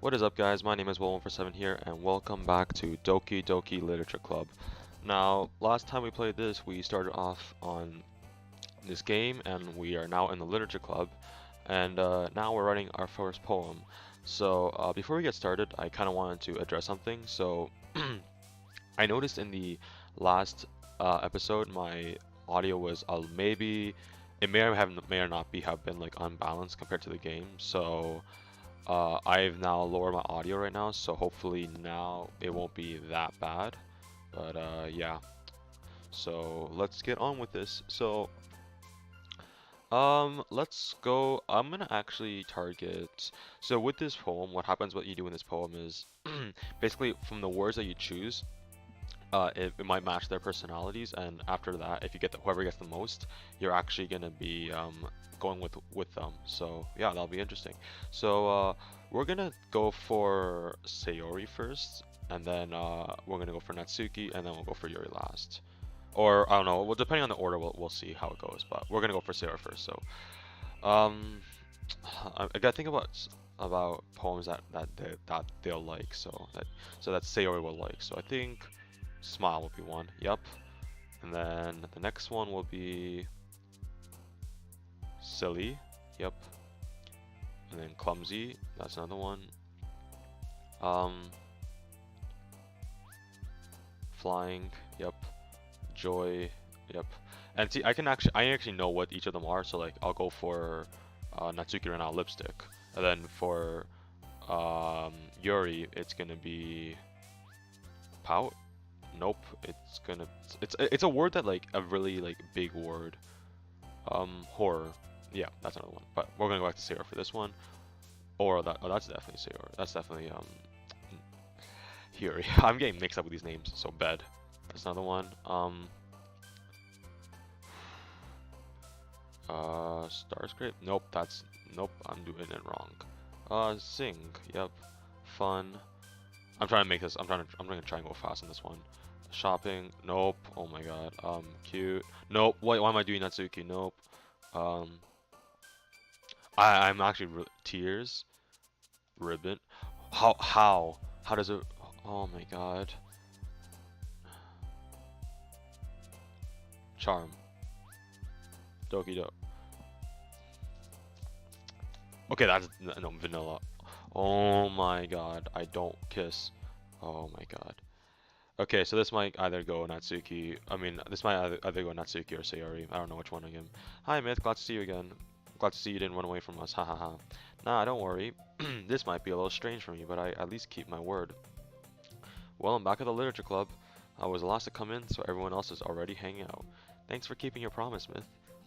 What is up, guys? My name is Will147 here, and welcome back to Doki Literature Club. Now, last time we played this, we started off on this game, and we are now in the Literature Club, and now we're writing our first poem. So, before we get started, I kind of wanted to address something. So, I noticed in the last episode, my audio was maybe it may or not have been like unbalanced compared to the game. So. I've now lowered my audio right now, so hopefully now it won't be that bad. But yeah, so let's get on with this. So let's go. I'm gonna actually target. So with this poem, what you do in this poem is basically from the words that you choose, it might match their personalities, and after that, if you get whoever gets the most, you're actually gonna be going with them. So yeah, that'll be interesting. So we're gonna go for Sayori first, and then we're gonna go for Natsuki, and then we'll go for Yuri last. Or I don't know. Well, depending on the order, we'll see how it goes. But we're gonna go for Sayori first. So um, I gotta think about poems that they'll like. So that Sayori will like. So I think. Smile will be one, yep. And then the next one will be silly, yep. And then clumsy, that's another one. Flying, yep. Joy, yep. And see, I actually know what each of them are, so like I'll go for Natsuki right now, lipstick. And then for Yuri, it's gonna be pout. Nope, it's a word that like a really like big word. Horror. Yeah, that's another one. But we're gonna go back to Sayori for this one. Or that's definitely Sayori. That's definitely Hiri. I'm getting mixed up with these names, so bed. That's another one. Starscrape? Nope, nope, I'm doing it wrong. Sing, yep. Fun. I'm gonna try and go fast on this one. Shopping, nope. Oh my god. Cute, nope. Why am I doing Natsuki? Nope. I'm actually tears, ribbon. How does it? Oh my god. Charm. Doki do. Okay, that's no vanilla. Oh my god. I don't kiss. Oh my god. Okay, so this might either go Natsuki. This might either go Natsuki or Sayori. I don't know which one again. Hi, Myth. Glad to see you again. Glad to see you didn't run away from us. Ha ha ha. Nah, don't worry. This might be a little strange for me, but I at least keep my word. Well, I'm back at the Literature Club. I was the last to come in, so everyone else is already hanging out. Thanks for keeping your promise, Myth.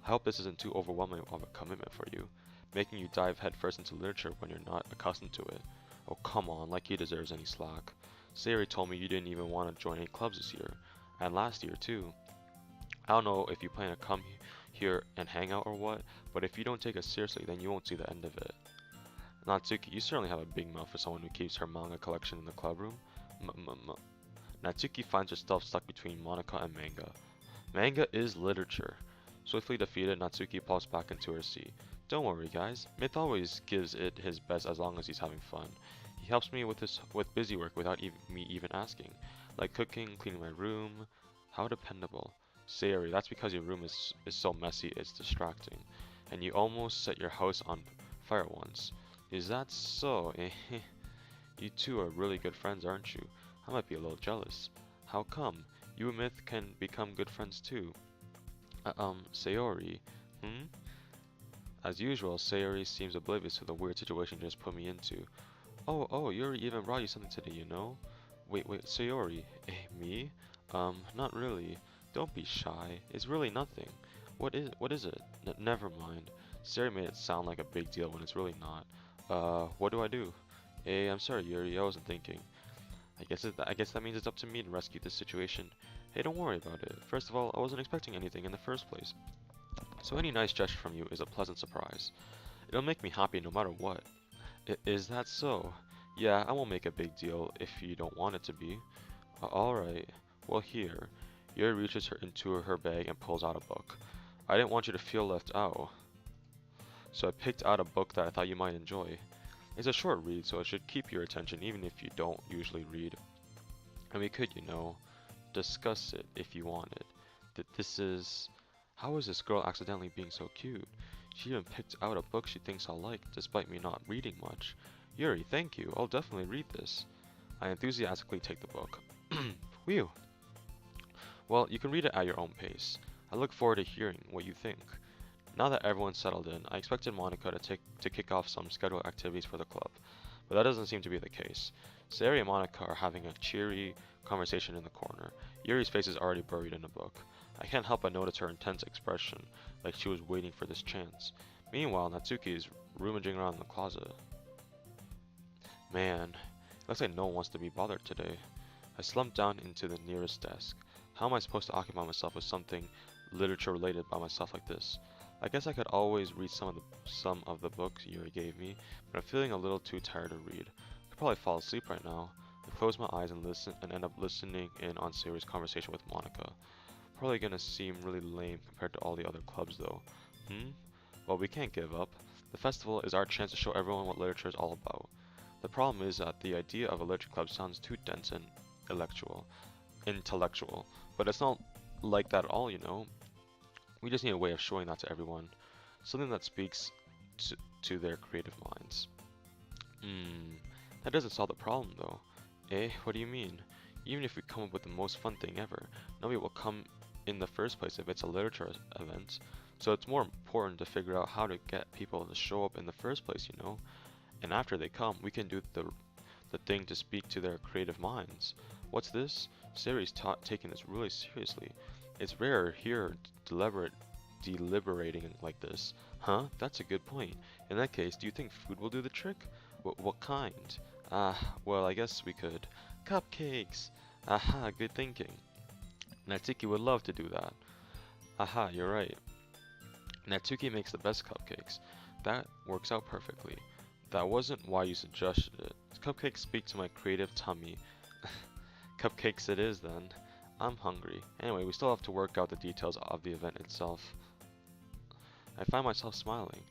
I hope this isn't too overwhelming of a commitment for you, making you dive headfirst into literature when you're not accustomed to it. Oh, come on, like he deserves any slack. Sayori told me you didn't even want to join any clubs this year, and last year too. I don't know if you plan to come here and hang out or what, but if you don't take us seriously, then you won't see the end of it. Natsuki, you certainly have a big mouth for someone who keeps her manga collection in the club room. Natsuki finds herself stuck between Monica and manga. Manga is literature. Swiftly defeated, Natsuki pops back into her seat. Don't worry, guys. Myth always gives it his best as long as he's having fun. He helps me with busy work without me even asking, like cooking, cleaning my room. How dependable. Sayori, that's because your room is so messy it's distracting, and you almost set your house on fire once. Is that so? You two are really good friends, aren't you? I might be a little jealous. How come? You and Myth can become good friends too. Sayori. As usual, Sayori seems oblivious to the weird situation you just put me into. Oh, Yuri even brought you something today, you know? Wait, Sayori. Me? Not really. Don't be shy. It's really nothing. What is it? Never mind. Sayori made it sound like a big deal when it's really not. What do I do? Hey, I'm sorry, Yuri. I wasn't thinking. I guess that means it's up to me to rescue this situation. Hey, don't worry about it. First of all, I wasn't expecting anything in the first place. So any nice gesture from you is a pleasant surprise. It'll make me happy no matter what. Is that so? Yeah, I won't make a big deal if you don't want it to be. Alright. Well, here. Yuri reaches into her bag and pulls out a book. I didn't want you to feel left out, so I picked out a book that I thought you might enjoy. It's a short read, so it should keep your attention even if you don't usually read. And we could, discuss it if you wanted. This is... How is this girl accidentally being so cute? She even picked out a book she thinks I'll like, despite me not reading much. Yuri, thank you. I'll definitely read this. I enthusiastically take the book. Whew. Well, you can read it at your own pace. I look forward to hearing what you think. Now that everyone's settled in, I expected Monica to kick off some scheduled activities for the club, but that doesn't seem to be the case. Sayori and Monica are having a cheery conversation in the corner. Yuri's face is already buried in a book. I can't help but notice her intense expression, like she was waiting for this chance. Meanwhile, Natsuki is rummaging around in the closet. Man, it looks like no one wants to be bothered today. I slump down into the nearest desk. How am I supposed to occupy myself with something literature related by myself like this? I guess I could always read some of the books Yuri gave me, but I'm feeling a little too tired to read. I could probably fall asleep right now. I close my eyes and listen and end up listening in on Sayori's conversation with Monica. Probably gonna seem really lame compared to all the other clubs though. Well, we can't give up. The festival is our chance to show everyone what literature is all about. The problem is that the idea of a literature club sounds too dense and intellectual, but it's not like that at all, We just need a way of showing that to everyone. Something that speaks to their creative minds. That doesn't solve the problem though. Eh, what do you mean? Even if we come up with the most fun thing ever, nobody will come in the first place if it's a literature event. So it's more important to figure out how to get people to show up in the first place, And after they come, we can do the thing to speak to their creative minds. What's this? Sayori's taking this really seriously. It's rare here deliberating like this. Huh? That's a good point. In that case, do you think food will do the trick? What kind? Well, I guess we could. Cupcakes! Aha, good thinking. Natsuki would love to do that. Aha, you're right. Natsuki makes the best cupcakes. That works out perfectly. That wasn't why you suggested it. Cupcakes speak to my creative tummy. Cupcakes it is then. I'm hungry. Anyway, we still have to work out the details of the event itself. I find myself smiling.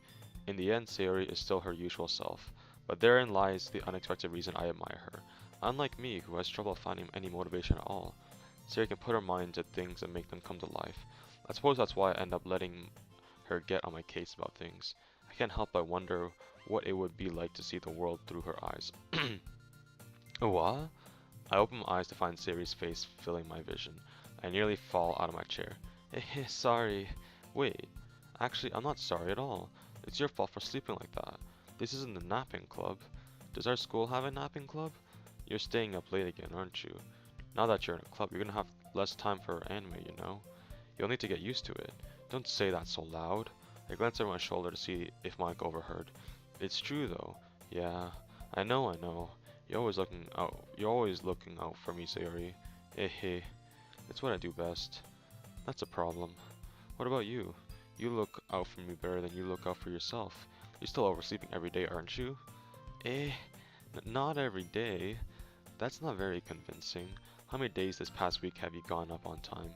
In the end, Sayori is still her usual self, but therein lies the unexpected reason I admire her. Unlike me, who has trouble finding any motivation at all, Sayori can put her mind to things and make them come to life. I suppose that's why I end up letting her get on my case about things. I can't help but wonder what it would be like to see the world through her eyes. What? I open my eyes to find Sayori's face filling my vision. I nearly fall out of my chair. Sorry. Wait. Actually, I'm not sorry at all. It's your fault for sleeping like that. This isn't the napping club. Does our school have a napping club? You're staying up late again, aren't you? Now that you're in a club, you're gonna have less time for anime, You'll need to get used to it. Don't say that so loud. I glance over my shoulder to see if Mike overheard. It's true though. Yeah, I know. You're always looking out for me, Sayori. Hehe. It's what I do best. That's a problem. What about you? You look out for me better than you look out for yourself. You're still oversleeping every day, aren't you? Not every day. That's not very convincing. How many days this past week have you gone up on time?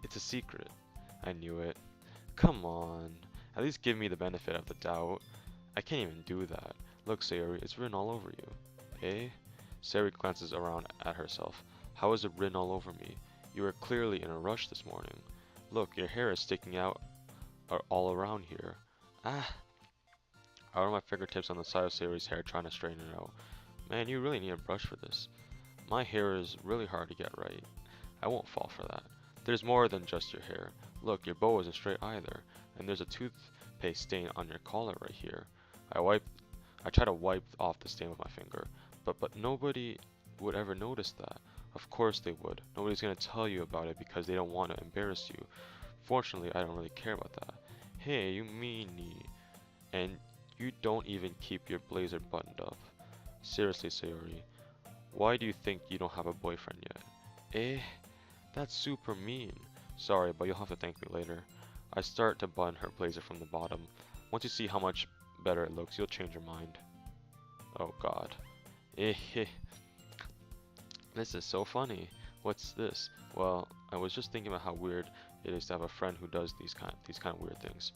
It's a secret. I knew it. Come on. At least give me the benefit of the doubt. I can't even do that. Look, Sayori, it's written all over you. Sayori glances around at herself. How is it written all over me? You were clearly in a rush this morning. Look, your hair is sticking out all around here. I run my fingertips on the side of Sayori's hair trying to straighten it out. Man, you really need a brush for this. My hair is really hard to get right. I won't fall for that. There's more than just your hair. Look, your bow isn't straight either, and there's a toothpaste stain on your collar right here. I try to wipe off the stain with my finger, but nobody would ever notice that. Of course they would. Nobody's gonna tell you about it because they don't want to embarrass you. Fortunately, I don't really care about that. Hey, you meanie. And you don't even keep your blazer buttoned up. Seriously, Sayori, why do you think you don't have a boyfriend yet? That's super mean. Sorry, but you'll have to thank me later. I start to button her blazer from the bottom. Once you see how much better it looks, you'll change your mind. Oh god. This is so funny. What's this? Well, I was just thinking about how weird it is to have a friend who does these kind of weird things.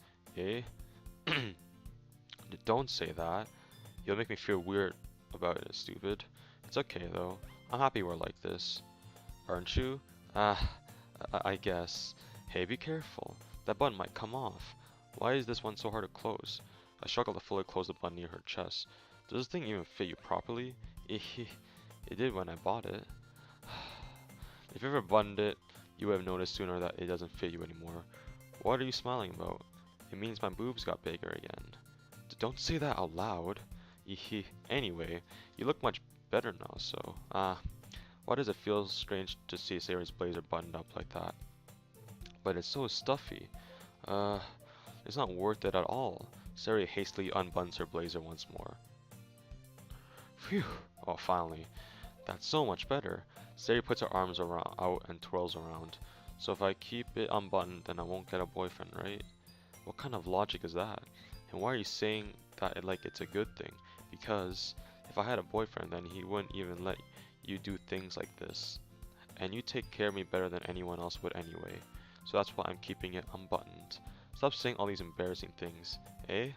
Don't say that. You'll make me feel weird about it, stupid. It's okay though. I'm happy we're like this. Aren't you? Ah, I guess. Hey, be careful. That button might come off. Why is this one so hard to close? I struggled to fully close the button near her chest. Does this thing even fit you properly? It did when I bought it. If you ever buttoned it, you would have noticed sooner that it doesn't fit you anymore. What are you smiling about? It means my boobs got bigger again. Don't say that out loud. Anyway, you look much better now, so, why does it feel strange to see Sayori's blazer buttoned up like that? But it's so stuffy. It's not worth it at all. Sayori hastily unbuttons her blazer once more. Phew, oh finally. That's so much better. Sayori puts her arms out and twirls around. So if I keep it unbuttoned, then I won't get a boyfriend, right? What kind of logic is that? And why are you saying that like it's a good thing? Because if I had a boyfriend, then he wouldn't even let you do things like this. And you take care of me better than anyone else would anyway. So that's why I'm keeping it unbuttoned. Stop saying all these embarrassing things, eh?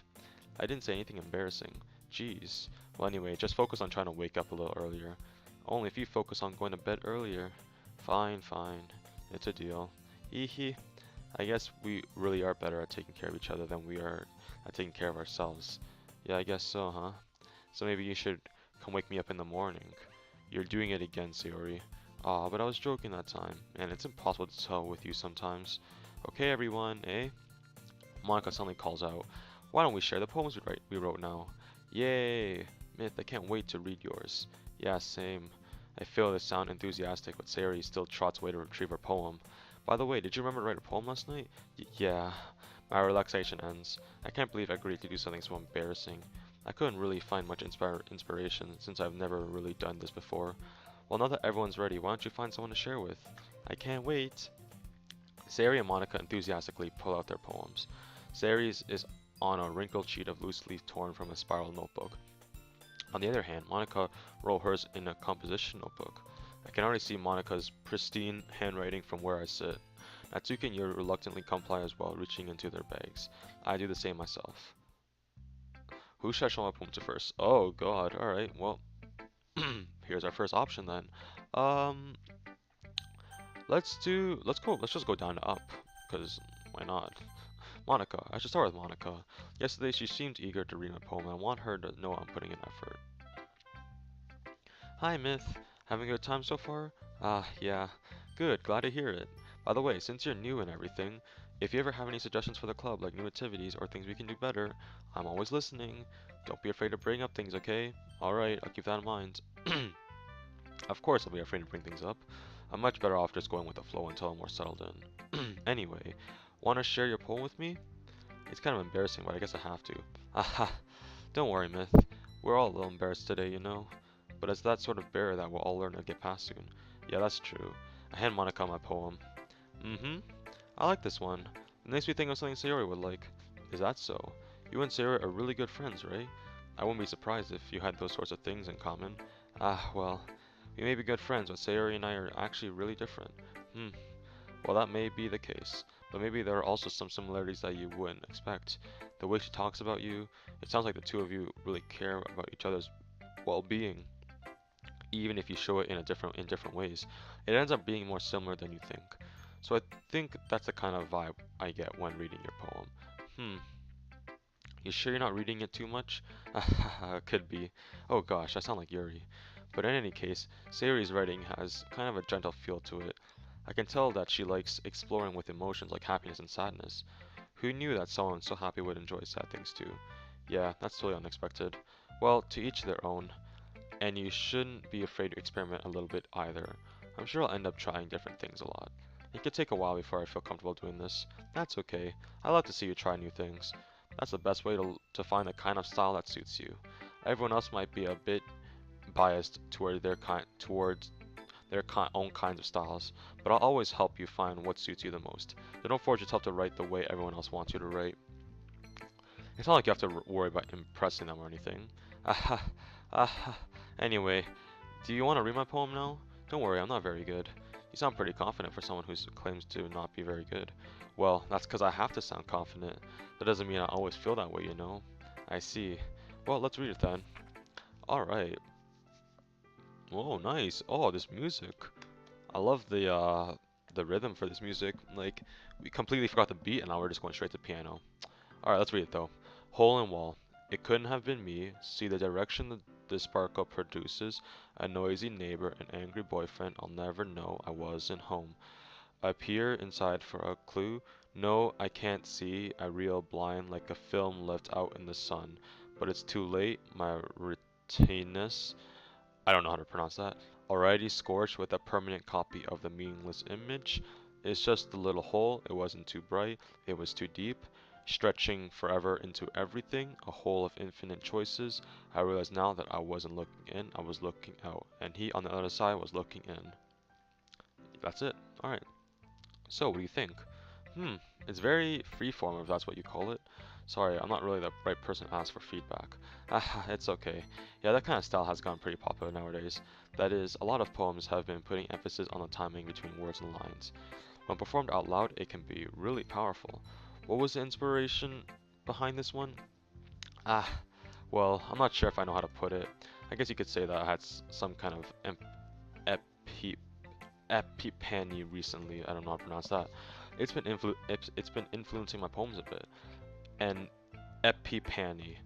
I didn't say anything embarrassing. Jeez. Well anyway, just focus on trying to wake up a little earlier. Only if you focus on going to bed earlier. Fine, fine. It's a deal. Hehe. I guess we really are better at taking care of each other than we are at taking care of ourselves. Yeah, I guess so, huh? So maybe you should come wake me up in the morning. You're doing it again, Sayori. Aw, but I was joking that time, and it's impossible to tell with you sometimes. Okay, everyone, eh? Monica suddenly calls out, why don't we share the poems we wrote now? Yay! Myth, I can't wait to read yours. Yeah, same. I feel to sound enthusiastic, but Sayori still trots away to retrieve her poem. By the way, did you remember to write a poem last night? Yeah. My relaxation ends. I can't believe I agreed to do something so embarrassing. I couldn't really find much inspiration since I've never really done this before. Well, now that everyone's ready, why don't you find someone to share with? I can't wait. Sayori and Monica enthusiastically pull out their poems. Sayori's is on a wrinkled sheet of loose leaf torn from a spiral notebook. On the other hand, Monica wrote hers in a composition notebook. I can already see Monica's pristine handwriting from where I sit. Natsuki and Yuri reluctantly comply as well, reaching into their bags. I do the same myself. Who should I show my poem to first? Oh god, alright, well, here's our first option then. Let's just go down to up, because why not? Monica, I should start with Monica. Yesterday she seemed eager to read my poem, and I want her to know I'm putting in effort. Hi Myth, having a good time so far? Ah, yeah. Good, glad to hear it. By the way, since you're new and everything, if you ever have any suggestions for the club, like new activities or things we can do better, I'm always listening. Don't be afraid to bring up things, okay? Alright, I'll keep that in mind. Of course I'll be afraid to bring things up. I'm much better off just going with the flow until I'm more settled in. Anyway, wanna share your poem with me? It's kind of embarrassing, but I guess I have to. Aha, don't worry, Myth. We're all a little embarrassed today, you know? But it's that sort of barrier that we'll all learn to get past soon. Yeah, that's true. I hand Monica my poem. I like this one. It makes me think of something Sayori would like. Is that so? You and Sayori are really good friends, right? I wouldn't be surprised if you had those sorts of things in common. Ah, well, we may be good friends, but Sayori and I are actually really different. Well, that may be the case, but maybe there are also some similarities that you wouldn't expect. The way she talks about you, it sounds like the two of you really care about each other's well-being, even if you show it in different ways. It ends up being more similar than you think. So I think that's the kind of vibe I get when reading your poem. You sure you're not reading it too much? Could be. Oh gosh, I sound like Yuri. But in any case, Sayori's writing has kind of a gentle feel to it. I can tell that she likes exploring with emotions like happiness and sadness. Who knew that someone so happy would enjoy sad things too? Yeah, that's totally unexpected. Well, to each their own. And you shouldn't be afraid to experiment a little bit either. I'm sure I'll end up trying different things a lot. It could take a while before I feel comfortable doing this. That's okay. I love to see you try new things. That's the best way to find the kind of style that suits you. Everyone else might be a bit biased towards their own kinds of styles, but I'll always help you find what suits you the most. So don't force yourself to write the way everyone else wants you to write. It's not like you have to worry about impressing them or anything. Anyway, do you want to read my poem now? Don't worry, I'm not very good. You sound pretty confident for someone who claims to not be very good. Well, that's because I have to sound confident. That doesn't mean I always feel that way, you know? I see. Well, let's read it then. Alright. Oh, nice. Oh, this music. I love the rhythm for this music. Like, we completely forgot the beat and now we're just going straight to piano. Alright, let's read it though. Hole in wall. It couldn't have been me. See the direction the sparkle produces. A noisy neighbor, an angry boyfriend. I'll never know I wasn't home. I peer inside for a clue. No, I can't see. I reel blind like a film left out in the sun. But it's too late. My retinas, I don't know how to pronounce that, already scorched with a permanent copy of the meaningless image. It's just a little hole. It wasn't too bright. It was too deep. Stretching forever into everything, a hole of infinite choices. I realize now that I wasn't looking in, I was looking out. And he on the other side was looking in. That's it. Alright. So, what do you think? Hmm, it's very freeform if that's what you call it. Sorry, I'm not really the right person to ask for feedback. Ah, it's okay. Yeah, that kind of style has gotten pretty popular nowadays. That is, a lot of poems have been putting emphasis on the timing between words and lines. When performed out loud, it can be really powerful. What was the inspiration behind this one? Ah, well, I'm not sure if I know how to put it. I guess you could say that I had some kind of epi epiphany recently. I don't know how to pronounce that. It's been influencing my poems a bit. And epiphany,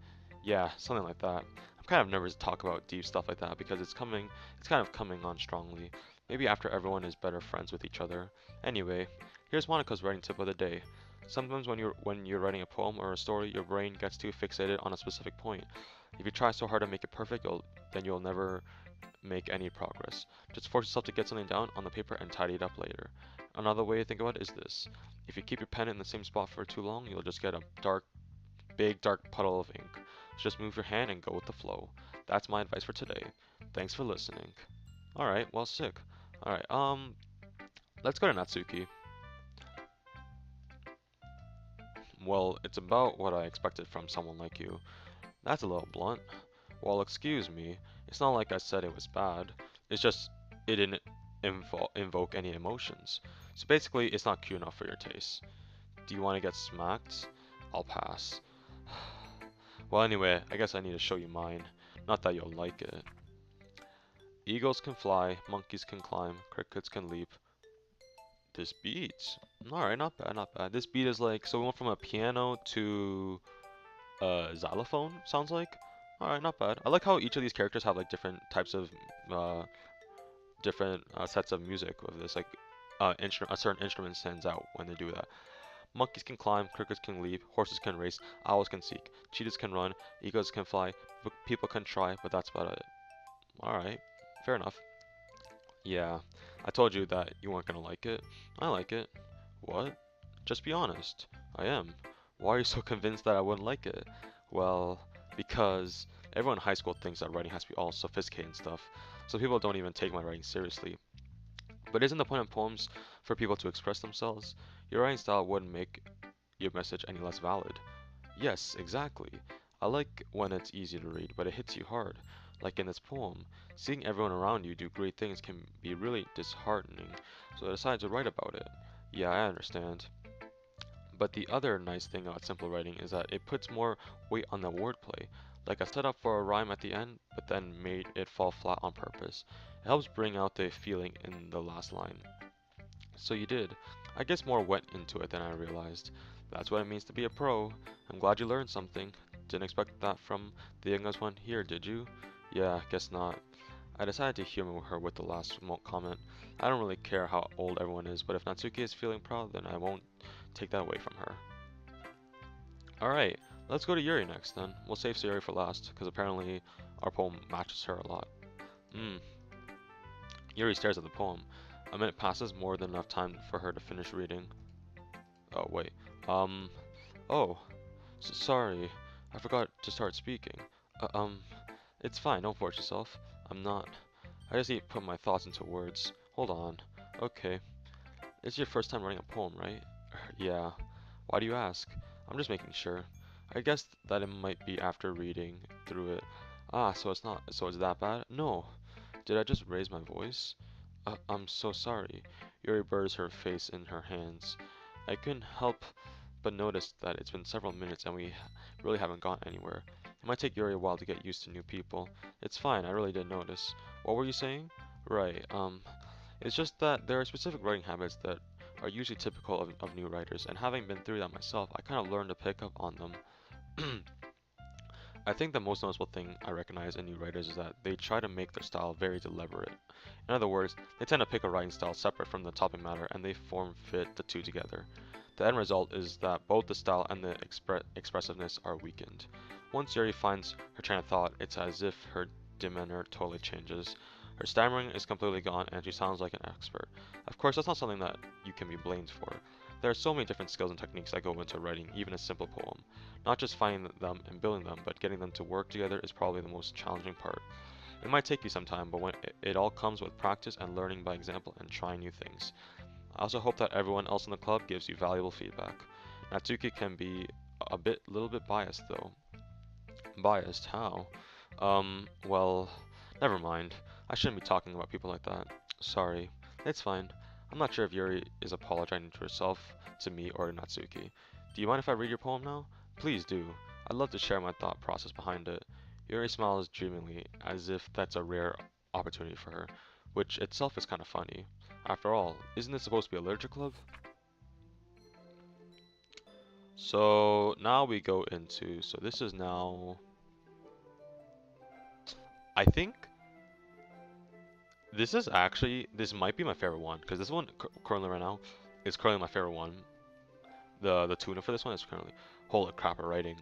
yeah, something like that. I'm kind of nervous to talk about deep stuff like that because it's kind of coming on strongly. Maybe after everyone is better friends with each other. Anyway, here's Monica's writing tip of the day. Sometimes when you're writing a poem or a story, your brain gets too fixated on a specific point. If you try so hard to make it perfect, then you'll never make any progress. Just force yourself to get something down on the paper and tidy it up later. Another way to think about it is this. If you keep your pen in the same spot for too long, you'll just get a big dark puddle of ink. So just move your hand and go with the flow. That's my advice for today. Thanks for listening. Alright, well, sick. Alright, let's go to Natsuki. Well, it's about what I expected from someone like you. That's a little blunt. Well, excuse me. It's not like I said it was bad. It's just it didn't invoke any emotions. So basically, it's not cute enough for your taste. Do you want to get smacked? I'll pass. Well, anyway, I guess I need to show you mine. Not that you'll like it. Eagles can fly, monkeys can climb, crickets can leap. This beat. Alright, not bad, not bad. This beat is like, so we went from a piano to xylophone, sounds like. Alright, not bad. I like how each of these characters have like different types of uh, different sets of music with this. Like a certain instrument stands out when they do that. Monkeys can climb, crickets can leap, horses can race, owls can seek, cheetahs can run, eagles can fly, people can try, but that's about it. Alright, fair enough. Yeah, I told you that you weren't gonna like it. I like it. What? Just be honest. I am. Why are you so convinced that I wouldn't like it? Well, because everyone in high school thinks that writing has to be all sophisticated and stuff, so people don't even take my writing seriously. But isn't the point of poems for people to express themselves? Your writing style wouldn't make your message any less valid. Yes, exactly. I like when it's easy to read, but it hits you hard. Like in this poem, seeing everyone around you do great things can be really disheartening, so I decided to write about it. Yeah, I understand. But the other nice thing about simple writing is that it puts more weight on the wordplay. Like I set up for a rhyme at the end, but then made it fall flat on purpose. It helps bring out the feeling in the last line. So you did. I guess more went into it than I realized. That's what it means to be a pro. I'm glad you learned something. Didn't expect that from the youngest one here, did you? Yeah, guess not. I decided to humor her with the last comment. I don't really care how old everyone is, but if Natsuki is feeling proud, then I won't take that away from her. Alright, let's go to Yuri next then. We'll save Sayori for last, because apparently our poem matches her a lot. Hmm. Yuri stares at the poem. A minute passes, more than enough time for her to finish reading. Oh, wait. Um, oh, sorry. I forgot to start speaking. Uh, um, it's fine, don't force yourself. I'm not. I just need to put my thoughts into words. Hold on. Okay. It's your first time writing a poem, right? Yeah. Why do you ask? I'm just making sure. I guessed that it might be after reading through it. Ah, so it's that bad? No. Did I just raise my voice? I'm so sorry. Yuri buries her face in her hands. I couldn't help but notice that it's been several minutes and we really haven't gone anywhere. It might take Yuri a while to get used to new people. It's fine, I really didn't notice. What were you saying? Right, it's just that there are specific writing habits that are usually typical of new writers, and having been through that myself, I kind of learned to pick up on them. I think the most noticeable thing I recognize in new writers is that they try to make their style very deliberate. In other words, they tend to pick a writing style separate from the topic matter and they form fit the two together. The end result is that both the style and the expressiveness are weakened. Once Yuri finds her train of thought, it's as if her demeanor totally changes. Her stammering is completely gone and she sounds like an expert. Of course, that's not something that you can be blamed for. There are so many different skills and techniques that go into writing even a simple poem. Not just finding them and building them, but getting them to work together is probably the most challenging part. It might take you some time, but when it all comes with practice and learning by example and trying new things. I also hope that everyone else in the club gives you valuable feedback. Natsuki can be little bit biased though. Biased? How? Well, never mind. I shouldn't be talking about people like that. Sorry. It's fine. I'm not sure if Yuri is apologizing to herself, to me, or to Natsuki. Do you mind if I read your poem now? Please do. I'd love to share my thought process behind it. Yuri smiles dreamingly, as if that's a rare opportunity for her, which itself is kind of funny. After all, isn't this supposed to be a literature club? So now we go into, so this is now, I think this might be my favorite one, because this one currently right now is currently my favorite one. The tuna for this one is currently, holy crap, writing.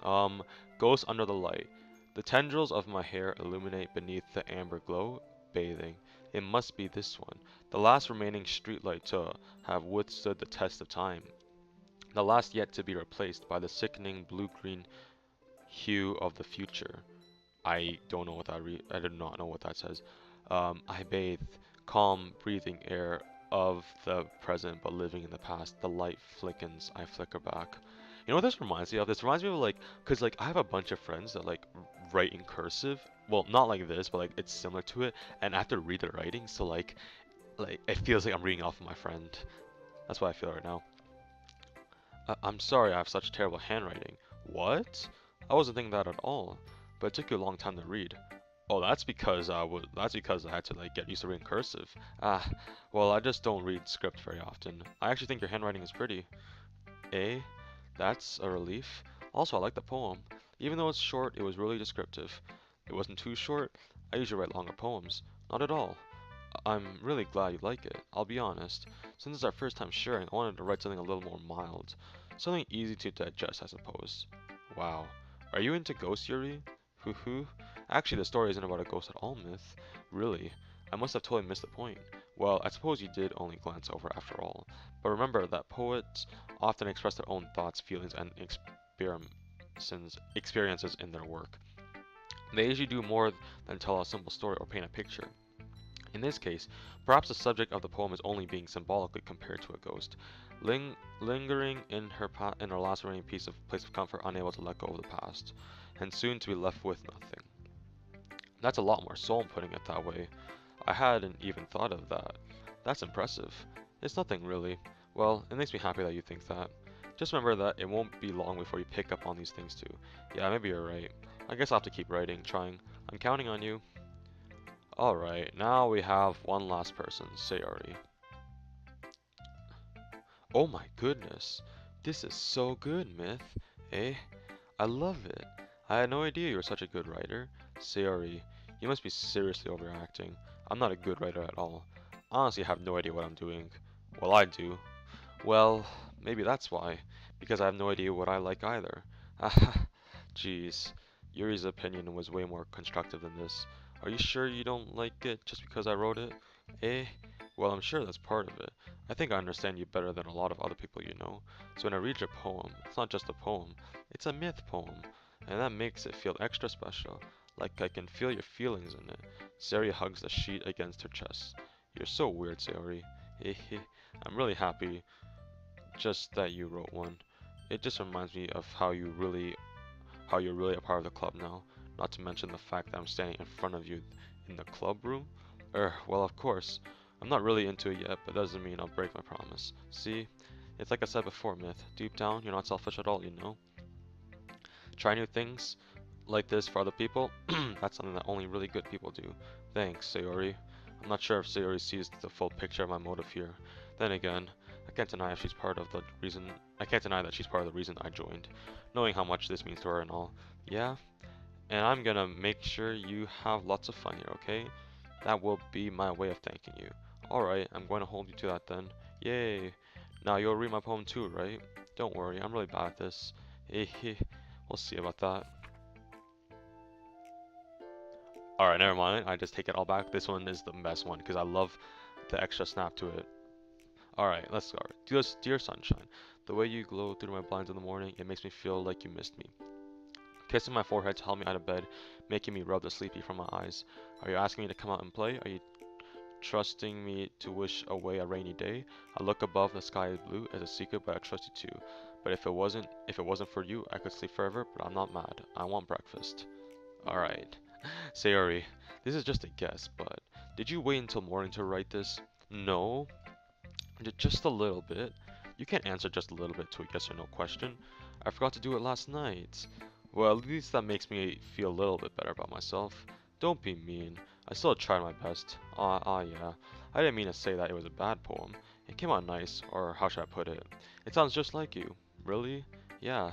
Ghost under the light. The tendrils of my hair illuminate beneath the amber glow, bathing. It must be this one, the last remaining streetlight to have withstood the test of time. The last yet to be replaced by the sickening blue-green hue of the future. I don't know what that I do not know what that says. I bathe, calm, breathing air of the present but living in the past. The light flickens, I flicker back. You know what this reminds me of? This reminds me of like, cause like I have a bunch of friends that like write in cursive. Well, not like this, but like it's similar to it. And I have to read their writing, so like it feels like I'm reading off of my friend. That's what I feel right now. I'm sorry I have such terrible handwriting. What? I wasn't thinking that at all. But it took you a long time to read. Oh, that's because I had to like get used to reading cursive. Ah, well, I just don't read script very often. I actually think your handwriting is pretty. Eh? That's a relief. Also, I like the poem. Even though it's short, it was really descriptive. It wasn't too short. I usually write longer poems. Not at all. I'm really glad you like it. I'll be honest. Since it's our first time sharing, I wanted to write something a little more mild. Something easy to digest, I suppose. Wow. Are you into ghost Yuri? Hoo hoo. Actually, the story isn't about a ghost at all, Myth. Really. I must have totally missed the point. Well, I suppose you did only glance over after all. But remember that poets often express their own thoughts, feelings, and experiences in their work. They usually do more than tell a simple story or paint a picture. In this case, perhaps the subject of the poem is only being symbolically compared to a ghost, lingering in her last remaining place of comfort, unable to let go of the past, and soon to be left with nothing. That's a lot more soul putting it that way. I hadn't even thought of that. That's impressive. It's nothing really. Well, it makes me happy that you think that. Just remember that it won't be long before you pick up on these things too. Yeah, maybe you're right. I guess I'll have to keep writing, trying. I'm counting on you. Alright, now we have one last person, Sayori. Oh my goodness, this is so good, Myth. Eh? I love it. I had no idea you were such a good writer. Sayori, you must be seriously overacting. I'm not a good writer at all. Honestly, I have no idea what I'm doing. Well, I do. Well, maybe that's why. Because I have no idea what I like either. Haha, jeez. Yuri's opinion was way more constructive than this. Are you sure you don't like it just because I wrote it? Eh? Well, I'm sure that's part of it. I think I understand you better than a lot of other people you know. So when I read your poem, it's not just a poem, it's a myth poem. And that makes it feel extra special. Like I can feel your feelings in it. Sayori hugs the sheet against her chest. You're so weird, Sayori. Hehe. I'm really happy just that you wrote one. It just reminds me of how you're really a part of the club now. Not to mention the fact that I'm standing in front of you in the club room. Well, of course. I'm not really into it yet, but that doesn't mean I'll break my promise. See? It's like I said before, Myth. Deep down, you're not selfish at all, you know? Try new things, like this for other people, that's something that only really good people do. Thanks, Sayori. I'm not sure if Sayori sees the full picture of my motive here. Then again, I can't deny if she's part of the reason. I can't deny that she's part of the reason I joined, knowing how much this means to her and all. Yeah, and I'm gonna make sure you have lots of fun here, okay? That will be my way of thanking you. Alright, I'm going to hold you to that then. Yay! Now you'll read my poem too, right? Don't worry, I'm really bad at this. Hehe, we'll see about that. Alright, never mind. I just take it all back. This one is the best one because I love the extra snap to it. Alright, let's start. Dear sunshine, the way you glow through my blinds in the morning, it makes me feel like you missed me. Kissing my forehead to help me out of bed, making me rub the sleepy from my eyes. Are you asking me to come out and play? Are you trusting me to wish away a rainy day? I look above, the sky is blue as a secret, but I trust you too. But if it wasn't for you, I could sleep forever, but I'm not mad. I want breakfast. Alright. Sayori, this is just a guess, but did you wait until morning to write this? No, just a little bit. You can't answer just a little bit to a yes or no question. I forgot to do it last night. Well, at least that makes me feel a little bit better about myself. Don't be mean. I still tried my best. Yeah. I didn't mean to say that it was a bad poem. It came out nice, or how should I put it? It sounds just like you. Really? Yeah.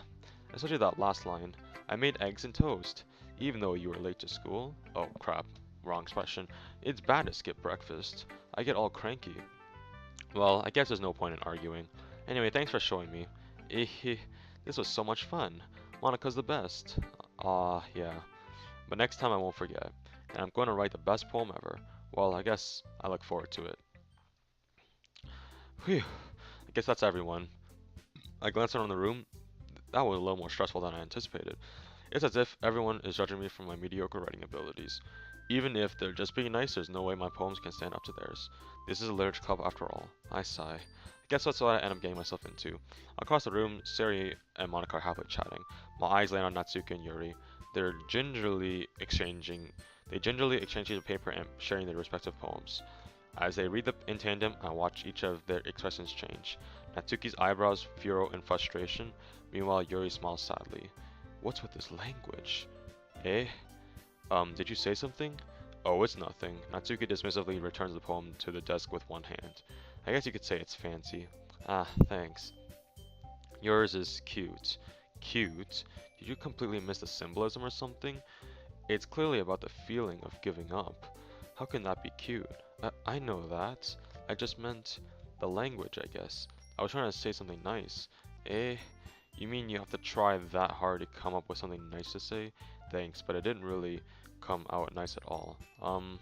Especially that last line. I made eggs and toast, even though you were late to school. Oh crap, wrong expression. It's bad to skip breakfast. I get all cranky. Well, I guess there's no point in arguing. Anyway, thanks for showing me. This was so much fun. Monica's the best. Yeah. But next time I won't forget. And I'm going to write the best poem ever. Well, I guess I look forward to it. Whew. I guess that's everyone. I glanced around the room. That was a little more stressful than I anticipated. It's as if everyone is judging me for my mediocre writing abilities. Even if they're just being nice, there's no way my poems can stand up to theirs. This is a literature club after all. I sigh. I guess that's what I end up getting myself into. Across the room, Sari and Monica are happily chatting. My eyes land on Natsuki and Yuri. They're gingerly exchanging sheets of paper and sharing their respective poems. As they read them in tandem, I watch each of their expressions change. Natsuki's eyebrows furrow in frustration, meanwhile Yuri smiles sadly. What's with this language? Eh? Did you say something? Oh, it's nothing. Natsuki dismissively returns the poem to the desk with one hand. I guess you could say it's fancy. Ah, thanks. Yours is cute. Cute? Did you completely miss the symbolism or something? It's clearly about the feeling of giving up. How can that be cute? I know that. I just meant the language, I guess. I was trying to say something nice. Eh? You mean you have to try that hard to come up with something nice to say? Thanks, but it didn't really come out nice at all. Well,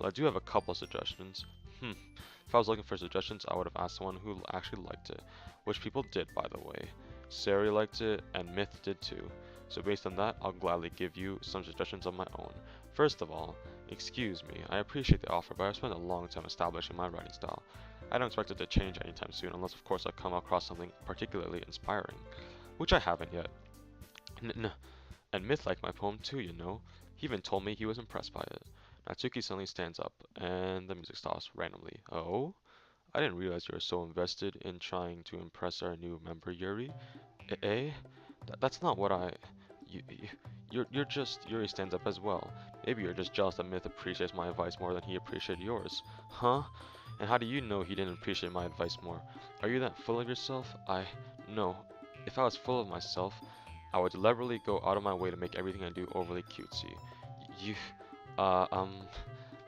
I do have a couple of suggestions. If I was looking for suggestions, I would have asked someone who actually liked it, which people did, by the way. Sari liked it, and Myth did too. So based on that, I'll gladly give you some suggestions of my own. First of all, excuse me, I appreciate the offer, but I've spent a long time establishing my writing style. I don't expect it to change anytime soon, unless of course I come across something particularly inspiring, which I haven't yet. And Myth liked my poem too, you know. He even told me he was impressed by it. Natsuki suddenly stands up, and the music stops randomly. Oh? I didn't realize you were so invested in trying to impress our new member, Yuri. Eh? That's not what I... You're just... Yuri stands up as well. Maybe you're just jealous that Myth appreciates my advice more than he appreciated yours. Huh? And how do you know he didn't appreciate my advice more? Are you that full of yourself? No. If I was full of myself, I would deliberately go out of my way to make everything I do overly cutesy. You...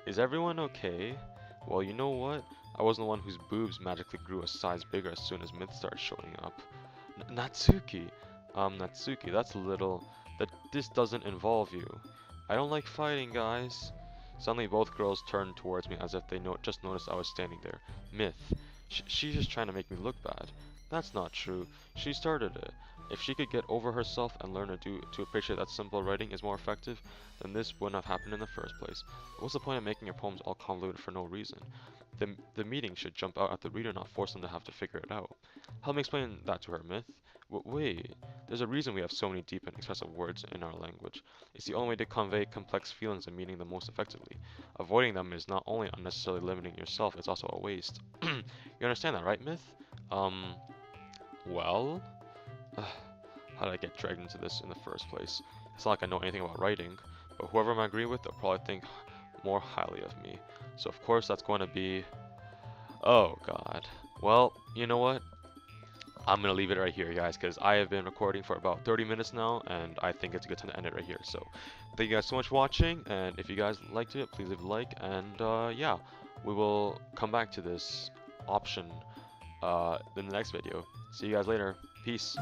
Is everyone okay? Well, you know what? I wasn't the one whose boobs magically grew a size bigger as soon as Myth started showing up. Natsuki! Natsuki, that's a little... This doesn't involve you. I don't like fighting, guys. Suddenly, both girls turned towards me as if they just noticed I was standing there. Myth. She's just trying to make me look bad. That's not true. She started it. If she could get over herself and learn to appreciate that simple writing is more effective, then this wouldn't have happened in the first place. What's the point of making your poems all convoluted for no reason? The meaning should jump out at the reader, not force them to have to figure it out. Help me explain that to her, Myth. Wait, there's a reason we have so many deep and expressive words in our language. It's the only way to convey complex feelings and meaning the most effectively. Avoiding them is not only unnecessarily limiting yourself, it's also a waste. You understand that, right, Myth? Well? How did I get dragged into this in the first place? It's not like I know anything about writing, but whoever I'm agree with, they'll probably think more highly of me. So of course that's going to be, oh god. Well, you know what? I'm gonna leave it right here, guys, because I have been recording for about 30 minutes now, and I think it's a good time to end it right here. So, thank you guys so much for watching, and if you guys liked it, please leave a like, and yeah, we will come back to this option in the next video. See you guys later. Peace.